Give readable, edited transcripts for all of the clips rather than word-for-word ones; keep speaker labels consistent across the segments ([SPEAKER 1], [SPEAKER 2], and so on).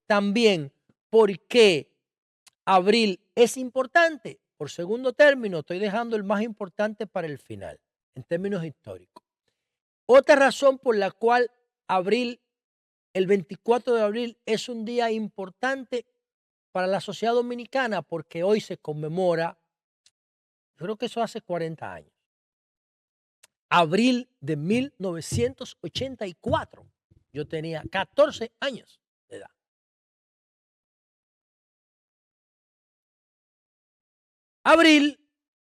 [SPEAKER 1] También, ¿por qué abril es importante? Por segundo término, estoy dejando el más importante para el final, en términos históricos. Otra razón por la cual abril, el 24 de abril, es un día importante para la sociedad dominicana, porque hoy se conmemora, creo que eso hace 40 años, abril de 1984. Yo tenía 14 años de edad. Abril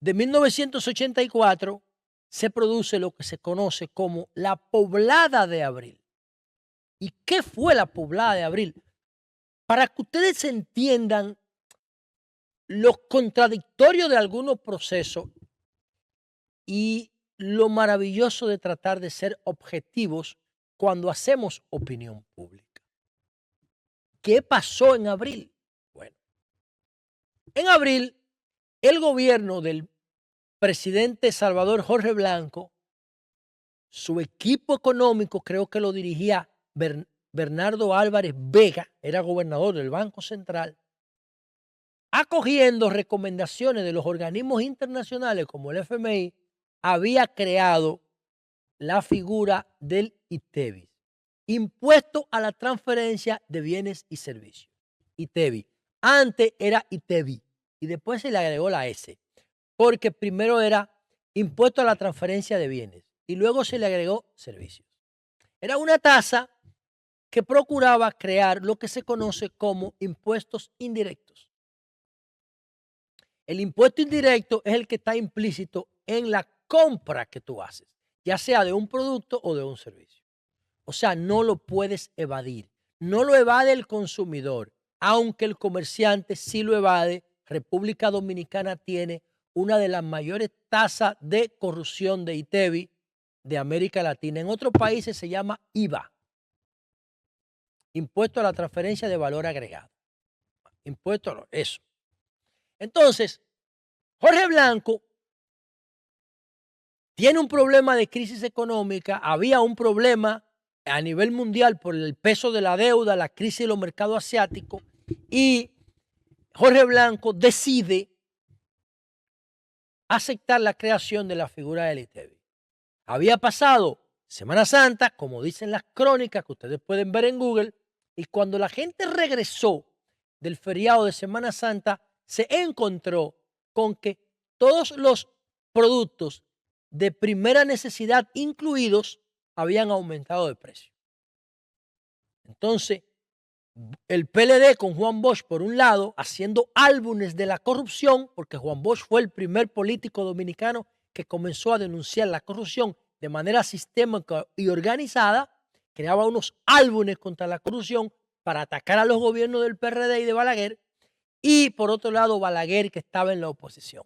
[SPEAKER 1] de 1984 se produce lo que se conoce como la Poblada de Abril. ¿Y qué fue la Poblada de Abril? Para que ustedes entiendan lo contradictorio de algunos procesos y lo maravilloso de tratar de ser objetivos cuando hacemos opinión pública. ¿Qué pasó en abril? Bueno, en abril el gobierno del presidente Salvador Jorge Blanco, su equipo económico, creo que lo dirigía Bernardo Álvarez Vega, era gobernador del Banco Central, acogiendo recomendaciones de los organismos internacionales como el FMI, había creado la figura del ITEVI, Impuesto a la Transferencia de Bienes y Servicios. ITEVI. Antes era ITEVI y después se le agregó la S, porque primero era Impuesto a la Transferencia de Bienes y luego se le agregó Servicios. Era una tasa que procuraba crear lo que se conoce como impuestos indirectos. El impuesto indirecto es el que está implícito en la compra que tú haces, ya sea de un producto o de un servicio. O sea, no lo puedes evadir. No lo evade el consumidor, aunque el comerciante sí lo evade. República Dominicana tiene una de las mayores tasas de corrupción de ITEVI de América Latina. En otros países se llama IVA, Impuesto a la Transferencia de Valor Agregado. Impuesto a eso. Entonces, Jorge Blanco tiene un problema de crisis económica, había un problema a nivel mundial por el peso de la deuda, la crisis de los mercados asiáticos, y Jorge Blanco decide aceptar la creación de la figura del ITEVI. Había pasado Semana Santa, como dicen las crónicas que ustedes pueden ver en Google, y cuando la gente regresó del feriado de Semana Santa, se encontró con que todos los productos de primera necesidad incluidos habían aumentado de precio. Entonces, el PLD con Juan Bosch, por un lado, haciendo álbumes de la corrupción, porque Juan Bosch fue el primer político dominicano que comenzó a denunciar la corrupción de manera sistemática y organizada, creaba unos álbumes contra la corrupción para atacar a los gobiernos del PRD y de Balaguer, y por otro lado Balaguer, que estaba en la oposición.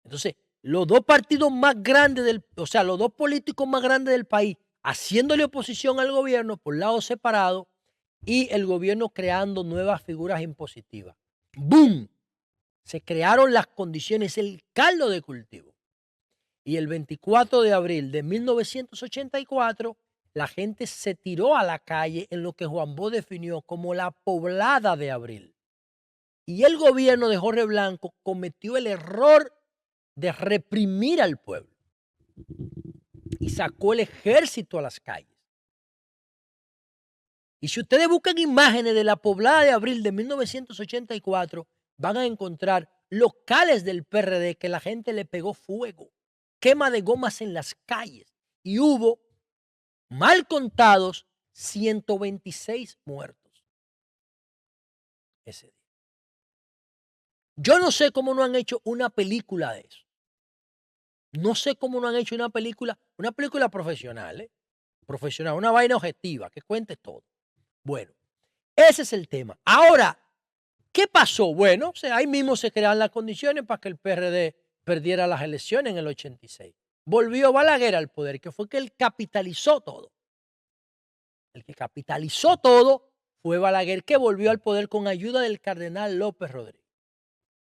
[SPEAKER 1] Entonces, los dos partidos más grandes los dos políticos más grandes del país, haciéndole oposición al gobierno por lados separados y el gobierno creando nuevas figuras impositivas. ¡Boom! Se crearon las condiciones, el caldo de cultivo. Y el 24 de abril de 1984, la gente se tiró a la calle en lo que Juan Bosch definió como la Poblada de Abril. Y el gobierno de Jorge Blanco cometió el error de reprimir al pueblo y sacó el ejército a las calles. Y si ustedes buscan imágenes de la Poblada de Abril de 1984, van a encontrar locales del PRD que la gente le pegó fuego, quema de gomas en las calles, y hubo, mal contados, 126 muertos ese día. Yo no sé cómo no han hecho una película de eso. No sé cómo no han hecho una película profesional, profesional, una vaina objetiva, que cuente todo. Bueno, ese es el tema. Ahora, ¿qué pasó? Bueno, ahí mismo se crearon las condiciones para que el PRD perdiera las elecciones en el 86. Volvió Balaguer al poder, que fue que él capitalizó todo. El que capitalizó todo fue Balaguer, que volvió al poder con ayuda del cardenal López Rodríguez,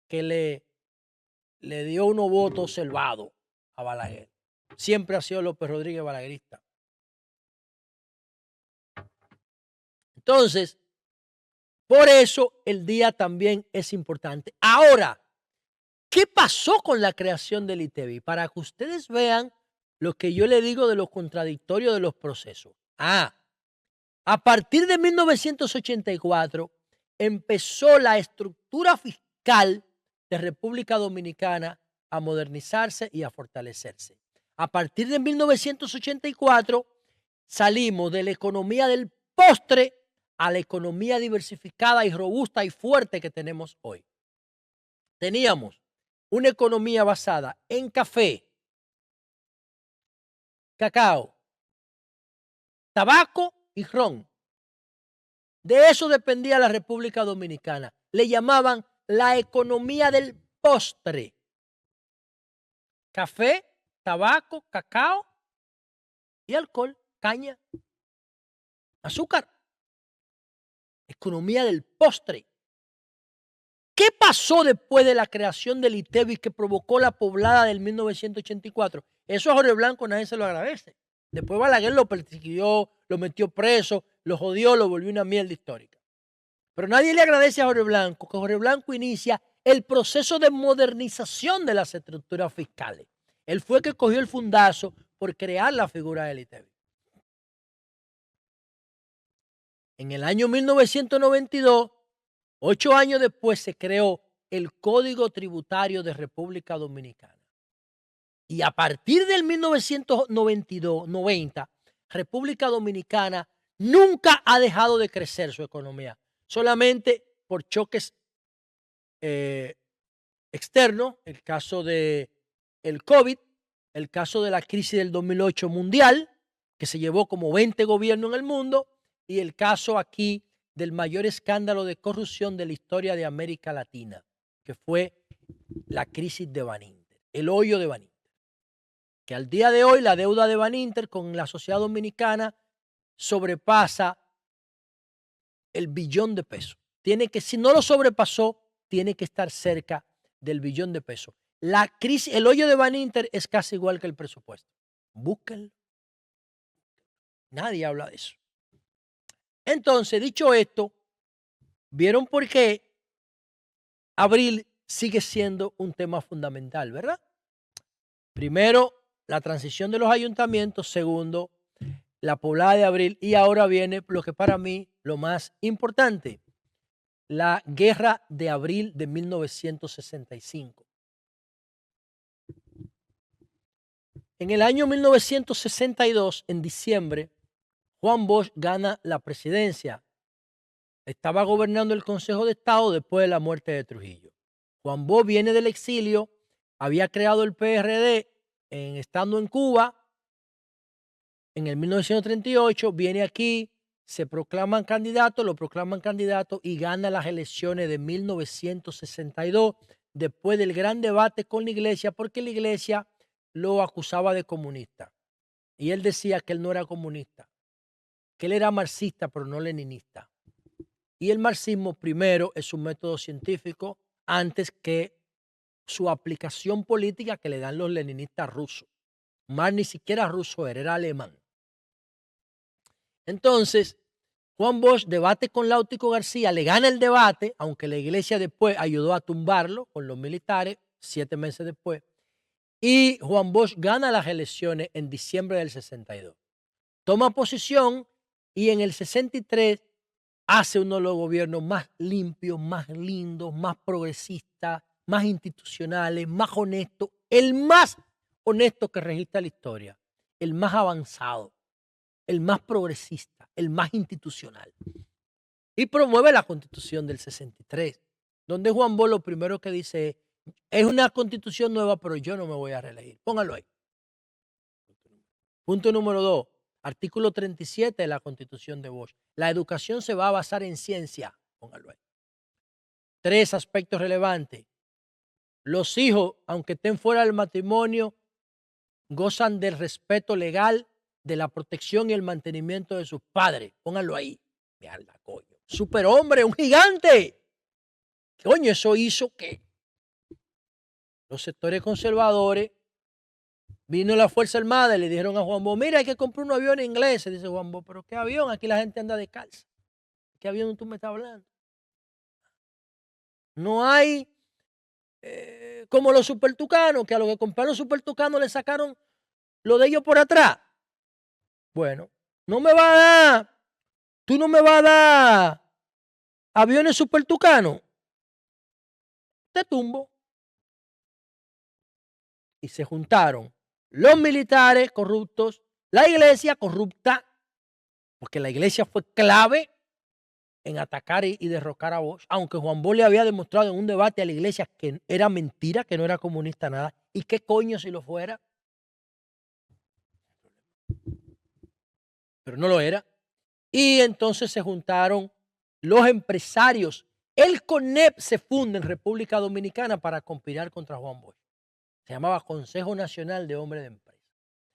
[SPEAKER 1] que le dio unos votos selvados a Balaguer. Siempre ha sido López Rodríguez balaguerista. Entonces, por eso el día también es importante. Ahora, ¿qué pasó con la creación del ITEVI? Para que ustedes vean lo que yo le digo de lo contradictorio de los procesos. A partir de 1984 empezó la estructura fiscal de República Dominicana a modernizarse y a fortalecerse. A partir de 1984 salimos de la economía del postre a la economía diversificada y robusta y fuerte que tenemos hoy. Teníamos una economía basada en café, cacao, tabaco y ron. De eso dependía la República Dominicana. Le llamaban la economía del postre. Café, tabaco, cacao y alcohol, caña, azúcar. Economía del postre. ¿Qué pasó después de la creación del ITEVI que provocó la poblada del 1984? Eso a Jorge Blanco nadie se lo agradece. Después Balaguer lo persiguió, lo metió preso, lo jodió, lo volvió una mierda histórica. Pero nadie le agradece a Jorge Blanco que Jorge Blanco inicia el proceso de modernización de las estructuras fiscales. Él fue el que cogió el fundazo por crear la figura del ITEVI. En el año 1992, 8 años después, se creó el Código Tributario de República Dominicana. Y a partir del 1990, República Dominicana nunca ha dejado de crecer su economía, solamente por choques externos, el caso del COVID, el caso de la crisis del 2008 mundial, que se llevó como 20 gobiernos en el mundo, y el caso aquí del mayor escándalo de corrupción de la historia de América Latina, que fue la crisis de Baninter, el hoyo de Baninter. Que al día de hoy la deuda de Baninter con la sociedad dominicana sobrepasa el billón de pesos. Si no lo sobrepasó, tiene que estar cerca del billón de pesos. La crisis, el hoyo de Baninter es casi igual que el presupuesto. Búsquenlo. Nadie habla de eso. Entonces, dicho esto, ¿vieron por qué Abril sigue siendo un tema fundamental, verdad? Primero, la transición de los ayuntamientos. Segundo, la poblada de Abril. Y ahora viene lo que para mí lo más importante, la guerra de Abril de 1965. En el año 1962, en diciembre, Juan Bosch gana la presidencia. Estaba gobernando el Consejo de Estado después de la muerte de Trujillo. Juan Bosch viene del exilio, había creado el PRD estando en Cuba. En el 1938 viene aquí, se proclaman candidatos, lo proclaman candidato y gana las elecciones de 1962 después del gran debate con la iglesia, porque la iglesia lo acusaba de comunista. Y él decía que él no era comunista, que él era marxista, pero no leninista. Y el marxismo primero es un método científico antes que su aplicación política que le dan los leninistas rusos. Marx ni siquiera ruso era alemán. Entonces, Juan Bosch debate con Láutico García, le gana el debate, aunque la iglesia después ayudó a tumbarlo con los militares 7 meses después. Y Juan Bosch gana las elecciones en diciembre del 62. Toma posición y en el 63 hace uno de los gobiernos más limpios, más lindos, más progresistas, más institucionales, más honestos, el más honesto que registra la historia, el más avanzado, el más progresista, el más institucional. Y promueve la Constitución del 63, donde Juan Bosch lo primero que dice es una Constitución nueva, pero yo no me voy a reelegir. Póngalo ahí. Punto número 2. Artículo 37 de la Constitución de Bosch. La educación se va a basar en ciencia. Póngalo ahí. 3 aspectos relevantes. Los hijos, aunque estén fuera del matrimonio, gozan del respeto legal, de la protección y el mantenimiento de sus padres. Pónganlo ahí. Mierda, coño. Superhombre, un gigante. Coño, eso hizo que los sectores conservadores, vino la Fuerza Armada y le dijeron a Juan Bosch, mira, hay que comprar un avión inglés. Dice Juan Bosch, pero ¿qué avión? Aquí la gente anda descalza. ¿Qué avión tú me estás hablando? No hay como los supertucanos, que a los que compraron supertucanos le sacaron lo de ellos por atrás. Bueno, no me va a dar, tú no me vas a dar aviones supertucanos. Te tumbo. Y se juntaron los militares corruptos, la iglesia corrupta, porque la iglesia fue clave en atacar y derrocar a Bosch, aunque Juan Bosch le había demostrado en un debate a la iglesia que era mentira, que no era comunista nada. ¿Y qué coño si lo fuera? Pero no lo era. Y entonces se juntaron los empresarios. El CONEP se funda en República Dominicana para conspirar contra Juan Bosch. Se llamaba Consejo Nacional de Hombres de Empresa.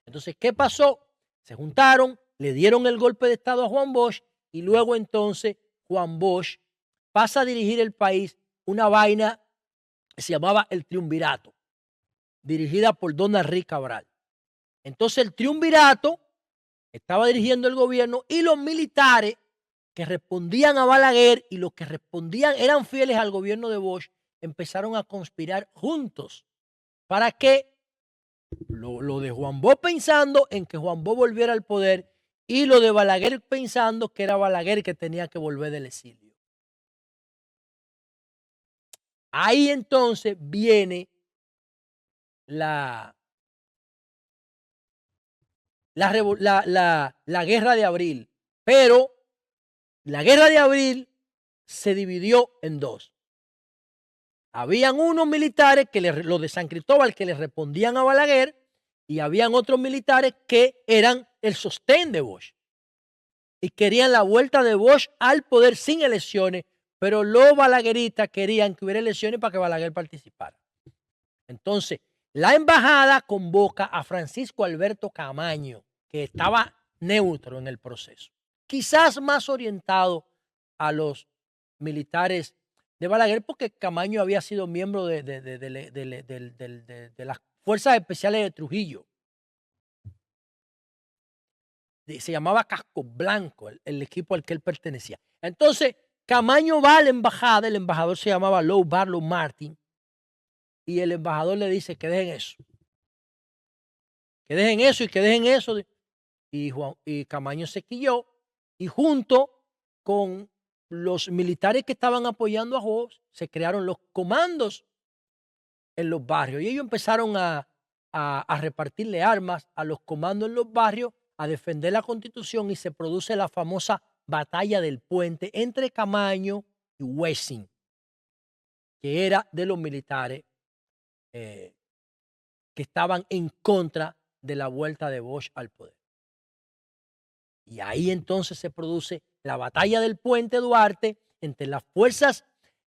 [SPEAKER 1] Entonces, ¿qué pasó? Se juntaron, le dieron el golpe de Estado a Juan Bosch y luego entonces Juan Bosch pasa a dirigir el país, una vaina que se llamaba el Triunvirato, dirigida por don Henrique Cabral. Entonces el Triunvirato estaba dirigiendo el gobierno y los militares que respondían a Balaguer y los que respondían eran fieles al gobierno de Bosch, empezaron a conspirar juntos para que lo de Juan Bosch pensando en que Juan Bosch volviera al poder y lo de Balaguer pensando que era Balaguer que tenía que volver del exilio. Ahí entonces viene la guerra de abril, pero la guerra de abril se dividió en dos. Habían unos militares, los de San Cristóbal, que le respondían a Balaguer, y habían otros militares que eran el sostén de Bosch. Y querían la vuelta de Bosch al poder sin elecciones, pero los balagueristas querían que hubiera elecciones para que Balaguer participara. Entonces, la embajada convoca a Francisco Alberto Camaño, que estaba neutro en el proceso, quizás más orientado a los militares de Balaguer, porque Camaño había sido miembro de las Fuerzas Especiales de Trujillo. Se llamaba Casco Blanco, el equipo al que él pertenecía. Entonces, Camaño va a la embajada, el embajador se llamaba Lou Barlow Martin, y el embajador le dice que dejen eso. Que dejen eso y que dejen eso. Y Camaño se quilló, y junto con los militares que estaban apoyando a Bosch, se crearon los comandos en los barrios. Y ellos empezaron a repartirle armas a los comandos en los barrios, a defender la Constitución, y se produce la famosa batalla del puente entre Camaño y Wessing, que era de los militares que estaban en contra de la vuelta de Bosch al poder. Y ahí entonces se produce la batalla del puente Duarte entre las fuerzas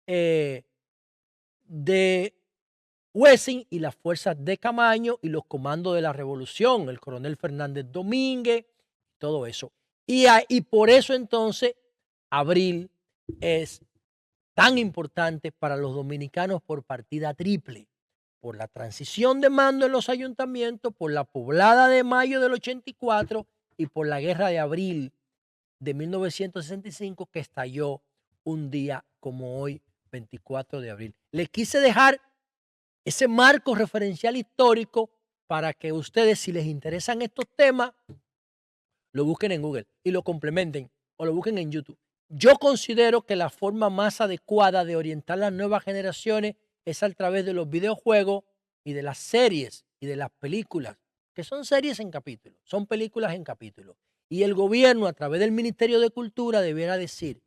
[SPEAKER 1] de Wessing y las fuerzas de Camaño y los comandos de la revolución, el coronel Fernández Domínguez, todo eso. Y por eso entonces abril es tan importante para los dominicanos por partida triple, por la transición de mando en los ayuntamientos, por la poblada de mayo del 84 y por la guerra de abril de 1965 que estalló un día como hoy, 24 de abril. Les quise dejar ese marco referencial histórico para que ustedes, si les interesan estos temas, lo busquen en Google y lo complementen o lo busquen en YouTube. Yo considero que la forma más adecuada de orientar las nuevas generaciones es a través de los videojuegos y de las series y de las películas, que son series en capítulos, son películas en capítulos. Y el gobierno, a través del Ministerio de Cultura, deberá decir,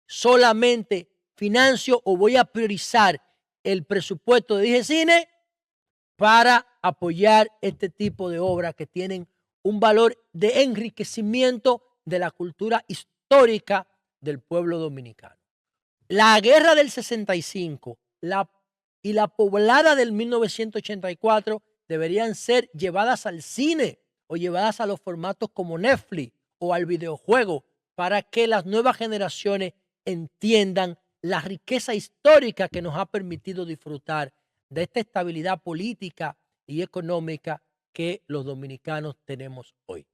[SPEAKER 1] solamente financio o voy a priorizar el presupuesto de DIGECINE para apoyar este tipo de obras que tienen un valor de enriquecimiento de la cultura histórica del pueblo dominicano. La guerra del 65 y la poblada del 1984 deberían ser llevadas al cine o llevadas a los formatos como Netflix o al videojuego para que las nuevas generaciones entiendan la riqueza histórica que nos ha permitido disfrutar de esta estabilidad política y económica que los dominicanos tenemos hoy.